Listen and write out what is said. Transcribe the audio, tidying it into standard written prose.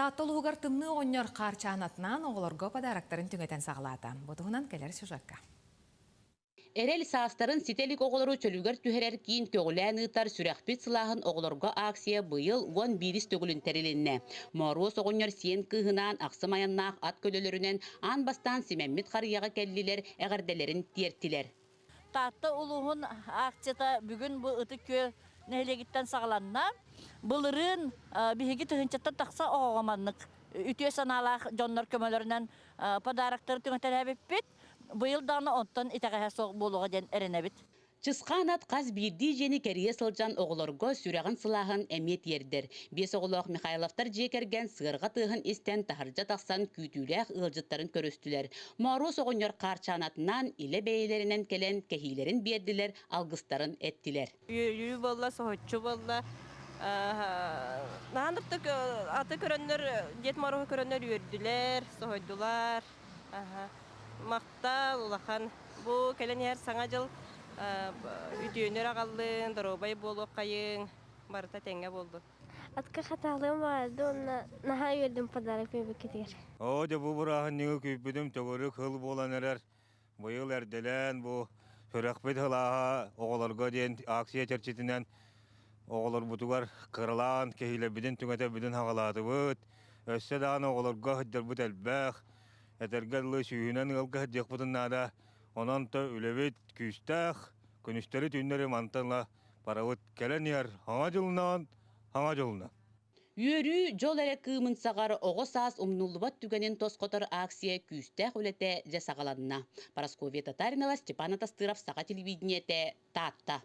Тааттылуугар тымны оңнор қарчанатынан оғылырға падарактарын түңетен сағылата. Бұтығынан келер сюжетка. Эрел саастарын сителик оғылыру чөлүгер түхерер кейін төгілән ұйтар сүрәқпет сылағын оғылырға акция бұйыл 10 бирис төгілін тәрелінне. Морос оғынер сен кыһынан ақсым аяннақ ат көлөлөрінен ан бастан семеммет қарияға кәлілер әғарделерін тертілер. Татты улуғын акцията бүгін бұл ұты кө нәйлегіттен сағаланна. Бұлырын бігі түхінчеттен тақса оғаманлық. Үтіе саналақ жонлар көмөлерінен падарақтары түңетер әбіппет. Бұйыл даны онтан итәғәһә соқ болуға ден әрінәбіт. Чысқанат қаз бірді жені кәрие сылжан оғылырға сүрәғын сылағын әмет ердір. Бес оғылық Михайловтар жекерген сығырға тығын істен тахаржа тақсан күйтіләқ ұлжыттарын көрістілер. Марус оғынер қарчанатынан иле бәйелерінен келен кәхилерін берділер, алғыстарын әттілер. Үйі болла, соғытчы болла. Нағандықты аты көрінлер, дет марығы көрінлер үйірділер, соғыдылар. Мақтал, улахан. Бұл кәлен ер саңа жыл үтүйінер ағалын, дұробай болу қайын, барыта тәңе болды. Атқа қаталым vardı, ona naha verdim padarak bir ketер. O da bu burağın nüğü küpüdüm tögörük hıl bolan erer. Bu yıl erdelen bu hörəkbet hılaha oğularga deyen aksiya çerçetinden oğular butugar kırılan kehile bidin tüngete bidin hağaladı bud. Össe dağın oğularga hıdder bud elbək. Etergelli süyünen ılgı hıddik budun nada. Onan da ülebet küstək, künüsteri tünleri mantanla paravut kelen yer hana jılından, hana jılına. Yörü jol ere kığımın sağarı oğu saas umnullubat tügenin tosqotor aksiya küstək ülete jasaqalanına. Paraskovia Tatarinova, Степан Атастыров, Сақа телевидениете, Татта.